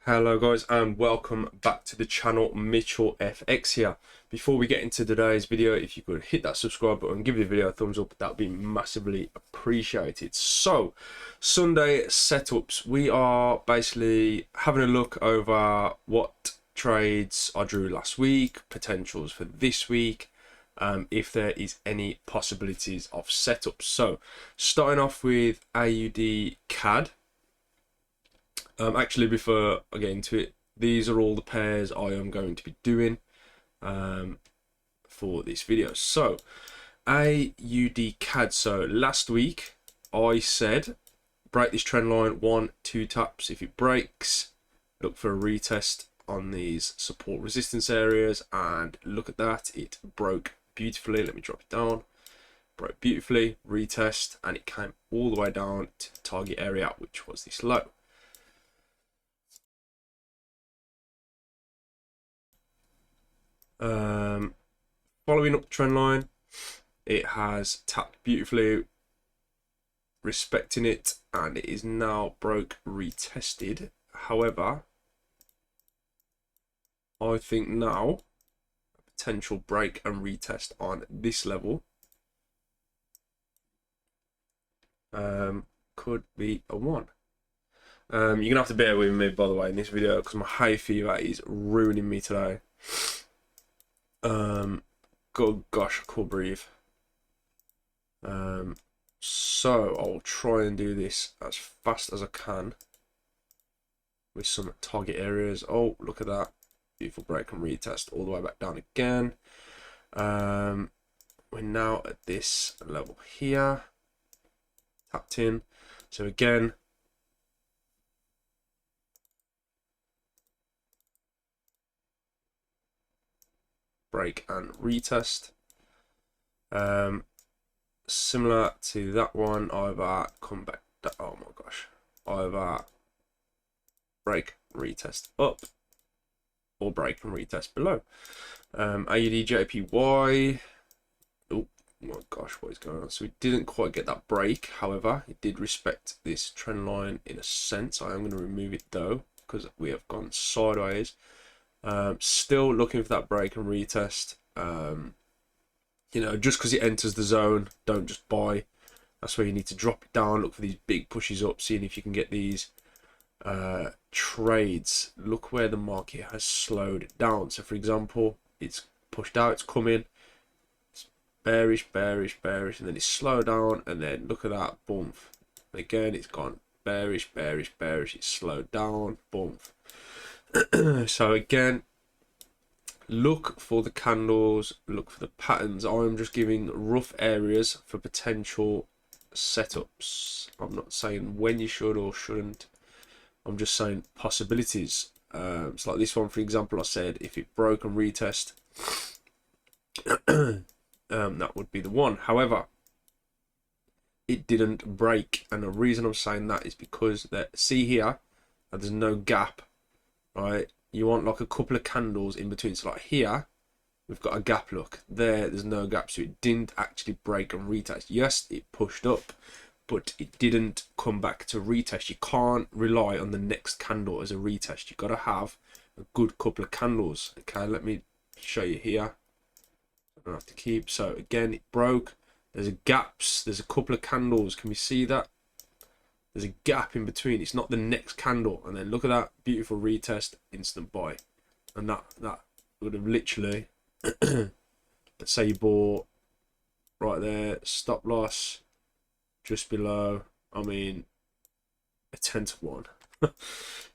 Hello guys and welcome back to the channel. Mitchell FX here. Before we get into today's video, if you could hit that subscribe button, give the video a thumbs up, that would be massively appreciated. So Sunday setups, we are basically having a look over what trades I drew last week, potentials for this week, if there is any possibilities of setups. So starting off with AUDUSD. Actually, before I get into it, these are all the pairs I am going to be doing for this video. So AUDUSD. So last week I said break this trend line, 1-2 taps. If it breaks, look for a retest on these support resistance areas, and look at that, it broke beautifully. Let me drop it down. Broke beautifully, retest, and it came all the way down to the target area, which was this low. Following up the trend line, it has tapped beautifully, respecting it, and it is now broke, retested. However, I think now a potential break and retest on this level could be a 1. You're gonna have to bear with me, by the way, in this video, because my hay fever is ruining me today. God, gosh, I can't breathe. So I'll try and do this as fast as I can with some target areas. Oh, look at that, beautiful break and retest all the way back down again. We're now at this level here, tapped in. So again, break and retest. Similar to that one, either come back, oh my gosh, either break, retest up, or break and retest below. EURGBP, oh my gosh, what is going on? So we didn't quite get that break. However, it did respect this trend line in a sense. I am going to remove it though, because we have gone sideways. Still looking for that break and retest. You know, just because it enters the zone, don't just buy. That's where you need to drop it down, look for these big pushes up, seeing if you can get these trades. Look where the market has slowed down. So for example, it's pushed out, it's coming, it's bearish, bearish, bearish, and then it's slowed down, and then look at that, boom. Again, it's gone bearish, bearish, bearish, it's slowed down, boom. So again, look for the candles, look for the patterns. I'm just giving rough areas for potential setups. I'm not saying when you should or shouldn't. I'm just saying possibilities. It's like this one, for example. I said if it broke and retest, that would be the one. However, it didn't break, and the reason I'm saying that is because that, see here, there's no gap. Right, you want like a couple of candles in between. So like here, we've got a gap. Look there, there's no gap, so it didn't actually break and retest. Yes, it pushed up, but it didn't come back to retest. You can't rely on the next candle as a retest. You've got to have a good couple of candles. Okay, let me show you here. I don't have to keep. So again, it broke. There's a gaps. There's a couple of candles. Can we see that? There's a gap in between. It's not the next candle. And then look at that, beautiful retest, instant buy. And that would have literally, let's say you bought right there, stop loss just below, I mean, a 10 to 1.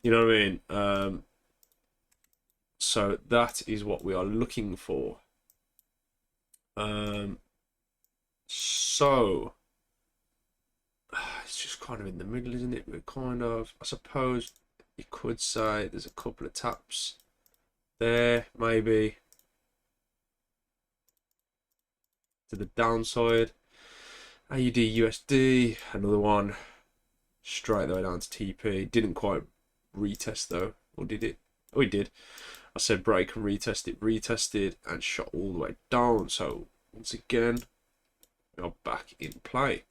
You know what I mean? So that is what we are looking for. So it's just kind of in the middle, isn't it? We're kind of, I suppose you could say there's a couple of taps there, maybe to the downside. AUDUSD, another one straight the way down to TP. Didn't quite retest though, or did it? Oh, it did. I said break and retest, it retested and shot all the way down. So once again, we are back in play.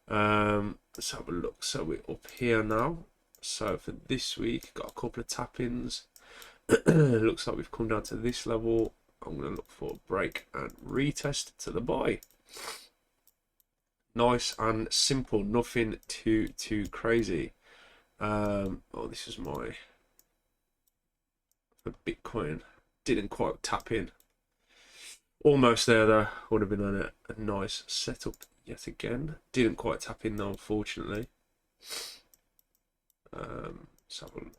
Let's have a look. So we're up here now. So for this week, got a couple of tap-ins. Looks like we've come down to this level. I'm going to look for a break and retest to the buy. Nice and simple, nothing too crazy. Oh, this is my for Bitcoin. Didn't quite tap in. Almost there though. Would have been a nice setup yet again. Didn't quite tap in though, unfortunately. Let's have a look.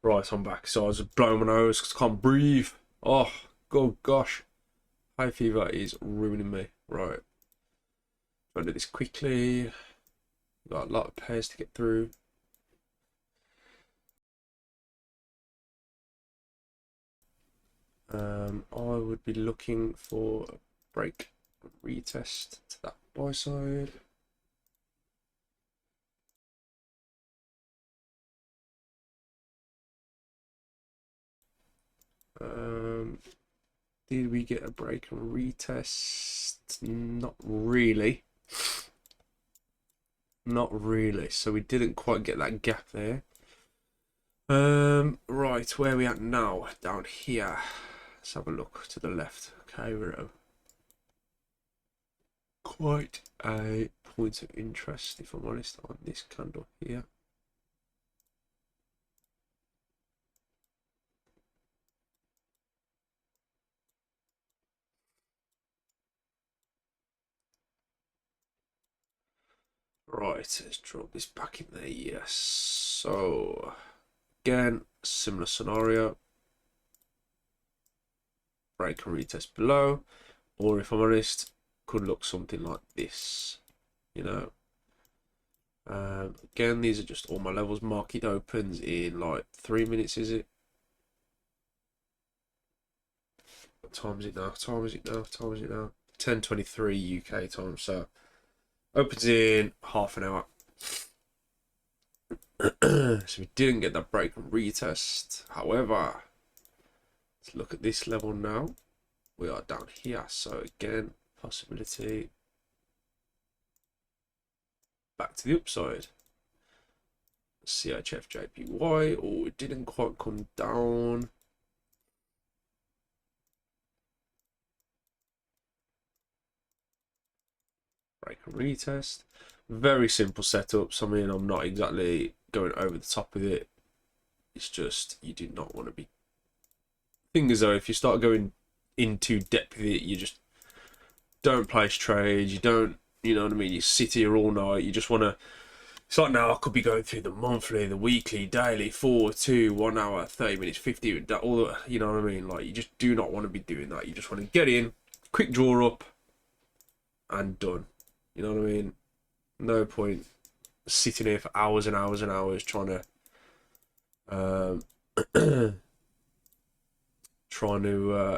Right, I'm back. So I was blowing my nose because I can't breathe. Oh, gosh. High fever is ruining me. Right. I'll do this quickly. Got a lot of pairs to get through. I would be looking for a break retest to that buy side. Did we get a break and retest? Not really. Not really. So we didn't quite get that gap there. Right, where are we at now? Down here. Let's have a look to the left. Okay, we're at quite a point of interest, if I'm honest, on this candle here. Right, let's drop this back in there. Yes. So again, similar scenario. Break and retest below, or if I'm honest, could look something like this, you know. Again, these are just all my levels. Market opens in like 3 minutes, is it? What time is it now? Time is it now? 10:23 UK time. So opens in half an hour. So we didn't get that break and retest. However, let's look at this level now. We are down here. So again, possibility back to the upside. CHF-JPY. Oh, it didn't quite come down. Break and retest. Very simple setups. I mean, I'm not exactly going over the top with it. It's just you do not want to be. Thing is though, if you start going into depth with it, you just don't place trades. You don't, you know what I mean. You sit here all night. You just want to. It's like now I could be going through the monthly, the weekly, daily, 4, 2, 1 hour, 30 minutes, 50, all the, you know what I mean? Like, you just do not want to be doing that. You just want to get in, quick draw up, and done. You know what I mean? No point sitting here for hours and hours and hours trying to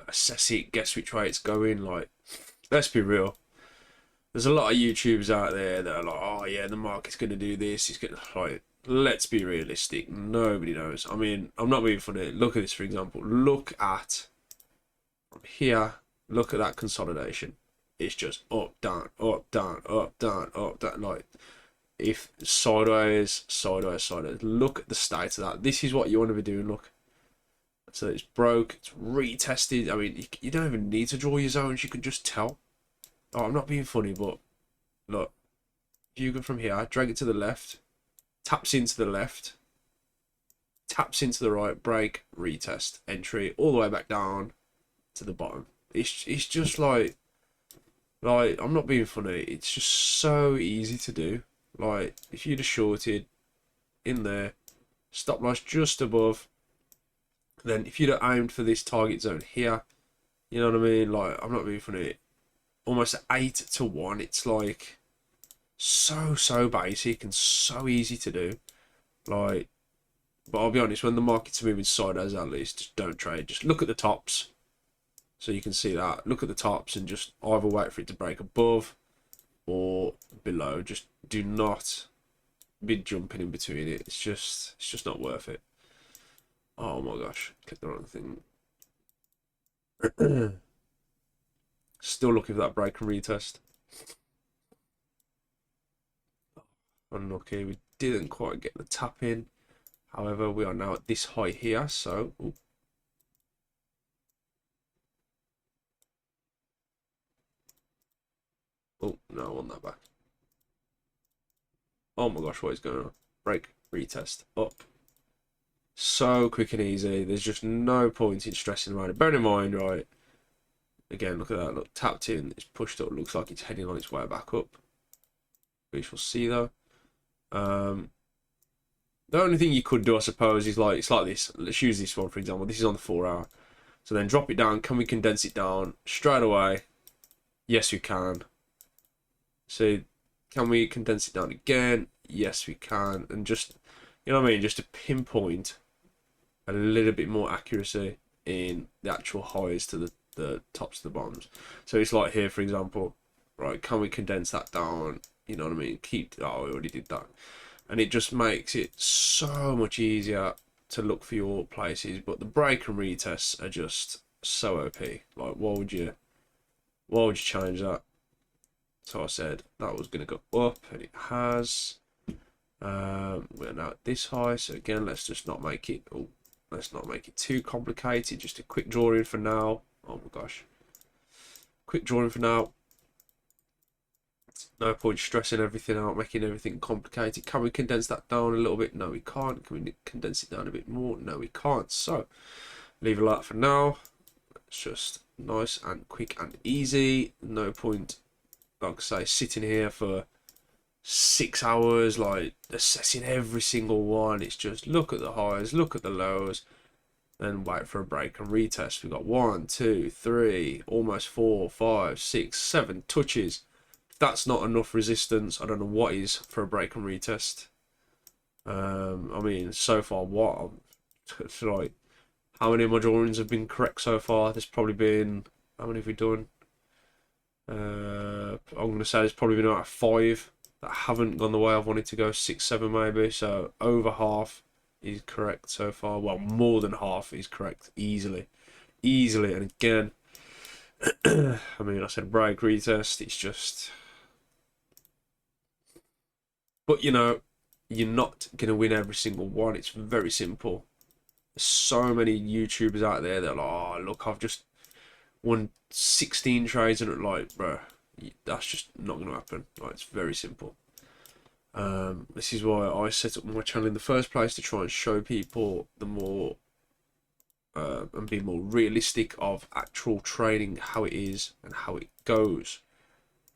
assess it, guess which way it's going. Like, let's be real. There's a lot of YouTubers out there that are like, oh yeah, the market's going to do this. It's going to, like, let's be realistic. Nobody knows. I mean, I'm not being funny. Look at this, for example. Look at, from here, look at that consolidation. It's just up, down, up, down, up, down, up, down. Like, if sideways, sideways, sideways. Look at the state of that. This is what you want to be doing, look. So it's broke, it's retested. I mean, you don't even need to draw your zones. You can just tell. Oh, I'm not being funny, but look, if you go from here, drag it to the left, taps into the left, taps into the right, break, retest, entry, all the way back down to the bottom. It's just like I'm not being funny. It's just so easy to do. Like, if you'd have shorted in there, stop loss just above, then if you'd have aimed for this target zone here, you know what I mean? Like, I'm not being funny. Almost 8 to 1. It's like so basic and so easy to do. Like, but I'll be honest, when the market's moving sideways, at least, just don't trade. Just look at the tops, so you can see that. Look at the tops and just either wait for it to break above, or below. Just do not be jumping in between it. It's just not worth it. Oh my gosh, click the wrong thing. Still looking for that break and retest. Unlucky, we didn't quite get the tap in. However, we are now at this high here, so oh no, I want that back. Oh my gosh, what is going on? Break, retest, up. So quick and easy. There's just no point in stressing around it. Bear in mind, right? Again, look at that. Look, tapped in. It's pushed up. Looks like it's heading on its way back up. We shall see though. The only thing you could do, I suppose, is like it's like this. Let's use this one for example. This is on the 4 hour. So then drop it down. Can we condense it down straight away? Yes, we can. So can we condense it down again? Yes, we can. And just, you know what I mean? Just to pinpoint a little bit more accuracy in the actual highs to the tops to the bottoms. So it's like here, for example, right? Can we condense that down? You know what I mean? Oh, we already did that. And it just makes it so much easier to look for your places. But the break and retests are just so OP. Like, why would you change that? So I said that was going to go up, and it has. We're now at this high, so again, let's just not make it. Oh, let's not make it too complicated. Just a quick drawing for now. Oh my gosh, quick drawing for now. No point stressing everything out, making everything complicated. Can we condense that down a little bit? No, we can't. Can we condense it down a bit more? No, we can't. So leave it like that for now. It's just nice and quick and easy. No point, like I say, sitting here for 6 hours, like assessing every single one. It's just look at the highs, look at the lows, then wait for a break and retest. We've got 1, 2, 3, almost 4, 5, 6, 7 touches. If that's not enough resistance, I don't know what is for a break and retest. I mean, so far, what? It's like, how many of my drawings have been correct so far? There's probably been, how many have we done? I'm going to say there's probably been about 5 that haven't gone the way I've wanted to go, 6, 7 maybe. So over half is correct so far. Well, more than half is correct, easily. And again, I mean, I said break, retest, it's just... But, you know, you're not going to win every single one. It's very simple. There's so many YouTubers out there that are like, oh, look, I've just won 16 trades, and like, bro, that's just not going to happen. Like, it's very simple. This is why I set up my channel in the first place, to try and show people the more and be more realistic of actual trading, how it is and how it goes.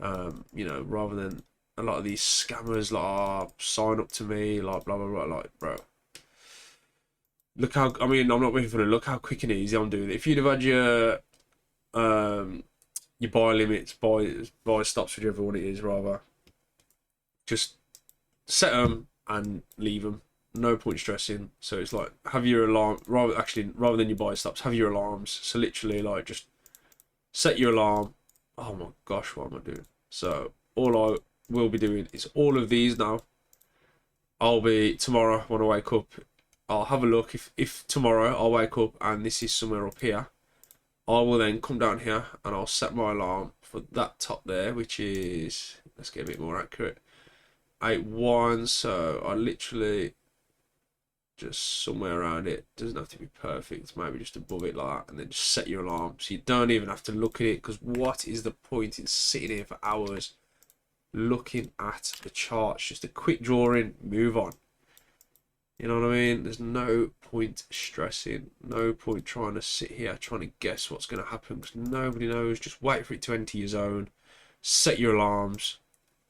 You know, rather than a lot of these scammers like, oh, sign up to me, like blah blah blah. Like, bro, look how, I mean, I'm not being funny. Look how quick and easy I'm doing it. If you'd have had your buy limits, buy stops, whichever one it is, rather, just set them and leave them. No point stressing. So it's like, have your alarm, rather than your buy stops, have your alarms. So literally, like, just set your alarm. Oh my gosh, what am I doing? So all I will be doing is all of these now. I'll be, tomorrow when I wake up, I'll have a look. If tomorrow I wake up and this is somewhere up here, I will then come down here and I'll set my alarm for that top there, which is, let's get a bit more accurate, 8-1. So I literally just somewhere around it, doesn't have to be perfect, maybe just above it like that, and then just set your alarm so you don't even have to look at it, because what is the point in sitting here for hours looking at the charts? Just a quick drawing, move on. You know what I mean? There's no point stressing, no point trying to sit here trying to guess what's going to happen, because nobody knows. Just wait for it to enter your zone, set your alarms,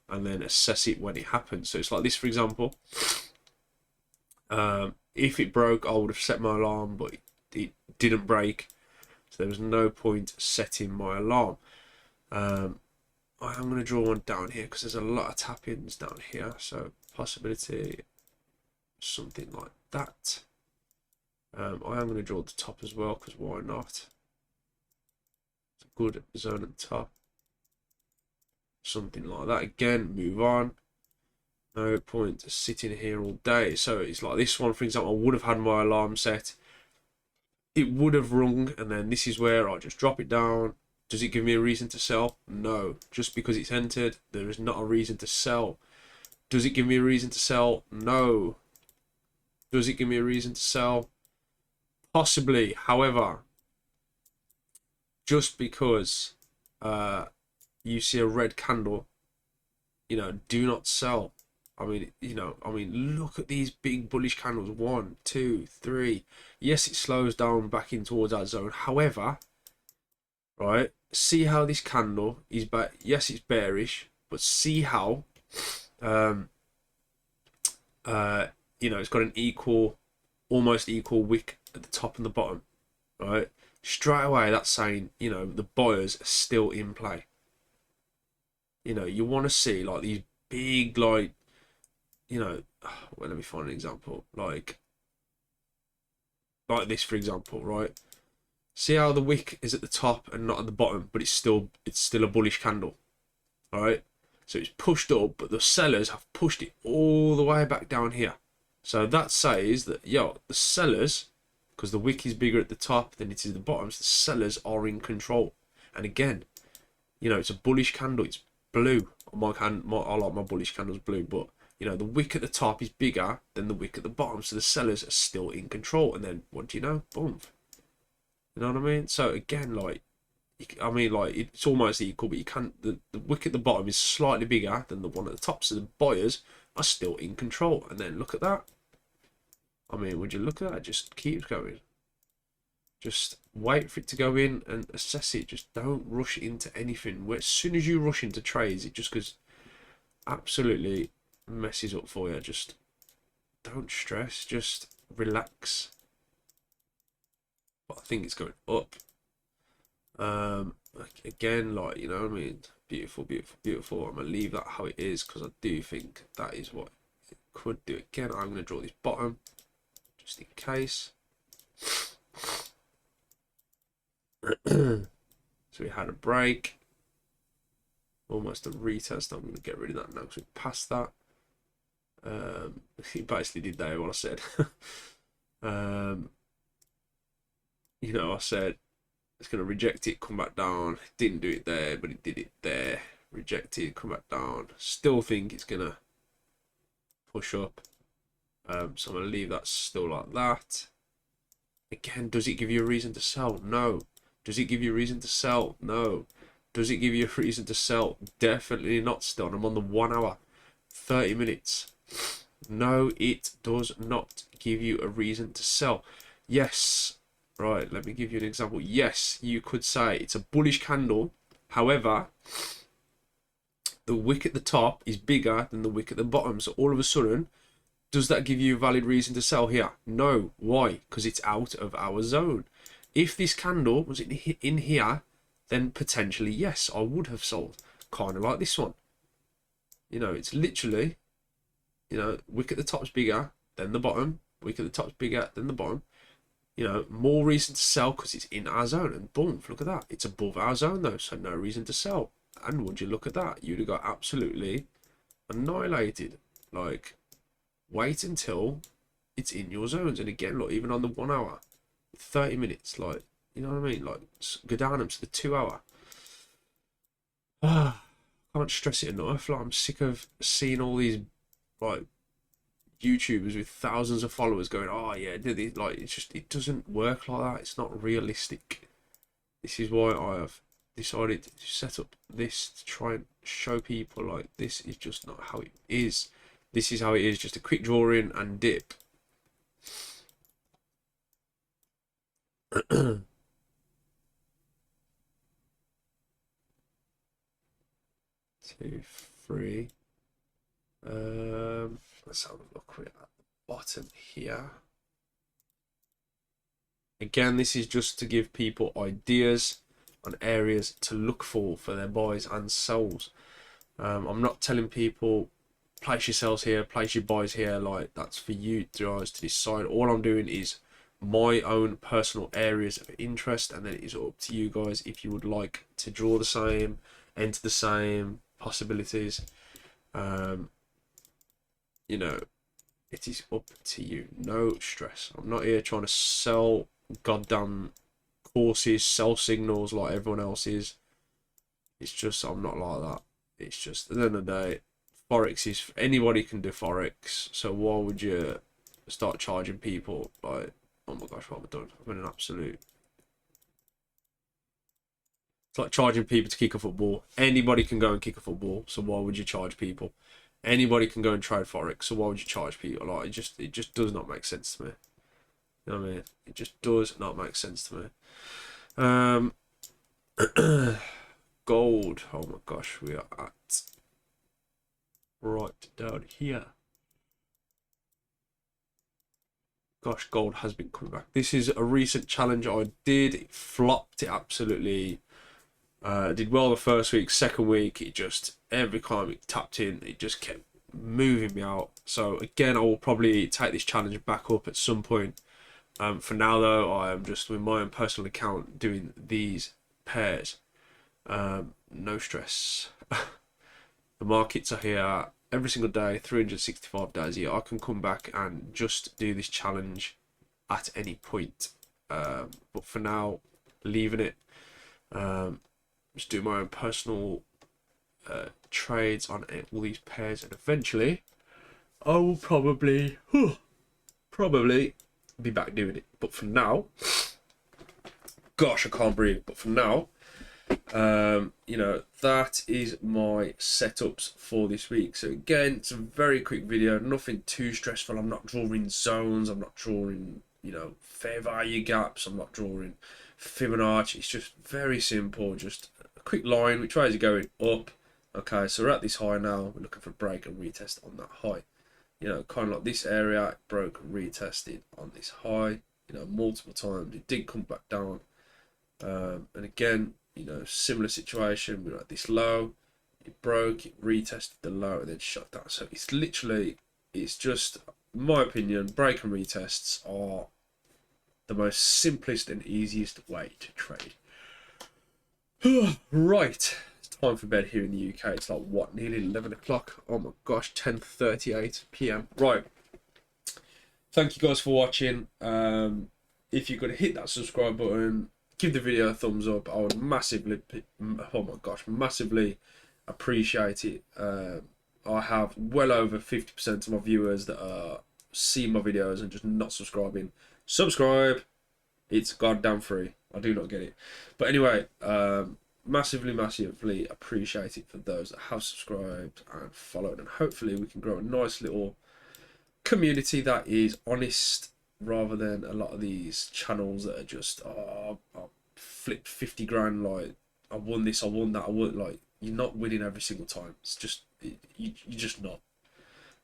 and then assess it when it happens. So it's like this, for example. If it broke, I would have set my alarm, but it didn't break, so there was no point setting my alarm. I am going to draw one down here because there's a lot of tap-ins down here, so possibility something like that. I am going to draw the top as well, because why not? It's a good zone at the top. something like that. Again, move on. No point sitting here all day. So it's like this one, for example, I would have had my alarm set. It would have rung, and then this is where I just drop it down. Does it give me a reason to sell? No. Just because it's entered, there is not a reason to sell. Does it give me a reason to sell? No. Does it give me a reason to sell? Possibly. However, just because you see a red candle, you know, do not sell. I mean, you know, look at these big bullish candles. 1, 2, 3. Yes, it slows down back in towards our zone. However, right, see how this candle is back. Yes, it's bearish, but see how, you know, it's got an equal, almost equal wick at the top and the bottom, right? Straight away, that's saying, you know, the buyers are still in play. You know, you want to see like these big, like, you know, well, let me find an example, like this, for example, right? See how the wick is at the top and not at the bottom, but it's still a bullish candle, all right? So it's pushed up, but the sellers have pushed it all the way back down here. So that says that, yo, the sellers, because the wick is bigger at the top than it is at the bottom, so the sellers are in control. And again, you know, it's a bullish candle. It's blue. I like my bullish candles blue, but you know, the wick at the top is bigger than the wick at the bottom, so the sellers are still in control. And then, what do you know? Boom. You know what I mean? So again, like, I mean, like, it's almost equal, but you can't. The wick at the bottom is slightly bigger than the one at the top, so the buyers are still in control. And then look at that. I mean, would you look at that? It just keeps going. Just wait for it to go in and assess it. Just don't rush into anything. As soon as you rush into trades, it just goes absolutely messes up for you. Just don't stress, just relax. But I think it's going up. Again, like, you know what I mean, beautiful, beautiful, beautiful. I'm gonna leave that how it is because I do think that is what it could do. Again, I'm gonna draw this bottom just in case. So we had a break, almost a retest. I'm going to get rid of that now because we passed that. He basically did there what I said. You know, I said it's going to reject it, come back down. Didn't do it there, but it did it there. Reject it, come back down. Still think it's going to push up. So I'm going to leave that still like that. Again, does it give you a reason to sell? No. Does it give you a reason to sell? No. Does it give you a reason to sell? Definitely not still. I'm on the 1 hour, 30 minutes. No, it does not give you a reason to sell. Yes. Right, let me give you an example. Yes, you could say it's a bullish candle. However, the wick at the top is bigger than the wick at the bottom. So all of a sudden, does that give you a valid reason to sell here? No. Why? Because it's out of our zone. If this candle was in here, then potentially, yes, I would have sold. Kind of like this one. You know, it's literally, you know, wick at the top's bigger than the bottom. Wick at the top's bigger than the bottom. You know, more reason to sell because it's in our zone. And boom, look at that. It's above our zone though, so no reason to sell. And would you look at that? You'd have got absolutely annihilated. Like, wait until it's in your zones. And again, look, even on the 1 hour, 30 minutes, like, you know what I mean? Like, go down to the 2 hour. I can't stress it enough. Like, I'm sick of seeing all these, like, YouTubers with thousands of followers going, oh yeah, like, it's just, it doesn't work like that. It's not realistic. This is why I have decided to set up this to try and show people, like, this is just not how it is. This is how it is, just a quick drawing and dip. 2, 3. Let's have a look. We're at the bottom here. Again, this is just to give people ideas on areas to look for their buys and sells. I'm not telling people place your sells here, place your buys here. Like, that's for you guys to decide. All I'm doing is my own personal areas of interest, and then it is up to you guys if you would like to draw the same, enter the same, possibilities. You know, it is up to you. No stress. I'm not here trying to sell goddamn courses, sell signals like everyone else is. It's just, I'm not like that. It's just, at the end of the day, forex is, anybody can do forex, so why would you start charging people? Like, oh my gosh, what have I done? I've been an absolute, it's like charging people to kick a football. Anybody can go and kick a football, so why would you charge people? Anybody can go and trade forex, so why would you charge people? Like, it just does not make sense to me. You know what I mean? It just does not make sense to me. Gold. Oh my gosh, we are at right down here. Gosh, gold has been coming back. This is a recent challenge I did. It flopped. It absolutely did well the first week. Second week, it just, every time it tapped in, it just kept moving me out. So again, I will probably take this challenge back up at some point. For now though, I am just with my own personal account doing these pairs. No stress. The markets are here every single day, 365 days a year. I can come back and just do this challenge at any point. But for now, leaving it. Just do my own personal trades on all these pairs, and eventually I will probably be back doing it. But for now, gosh, I can't breathe. But for now, you know, that is my setups for this week. So again, it's a very quick video, nothing too stressful. I'm not drawing zones, I'm not drawing, you know, fair value gaps, I'm not drawing Fibonacci. It's just very simple, just a quick line which way is it going? Up. Okay, so we're at this high now, we're looking for a break and retest on that high. You know, kind of like this area, it broke and retested on this high, you know, multiple times. It did come back down, and again, you know, similar situation. We're at this low, it broke, it retested the low, and then shut down. So it's literally, it's just, in my opinion, break and retests are the most simplest and easiest way to trade. Right, it's time for bed here in the UK. It's like, what, nearly 11 o'clock? Oh my gosh, 10:38 p.m. Right, thank you guys for watching. If you're going to hit that subscribe button, give the video a thumbs up. I would massively, oh my gosh, massively appreciate it. I have well over 50% of my viewers that are seeing my videos and just not subscribing. Subscribe, it's goddamn free. I do not get it, but anyway, massively appreciate it for those that have subscribed and followed, and hopefully we can grow a nice little community that is honest, rather than a lot of these channels that are just, oh, I flipped 50 grand, like I won this, I won that, I won, like, you're not winning every single time. It's just, you're just not.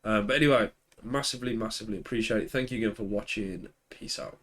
But anyway, massively appreciate it. Thank you again for watching. Peace out.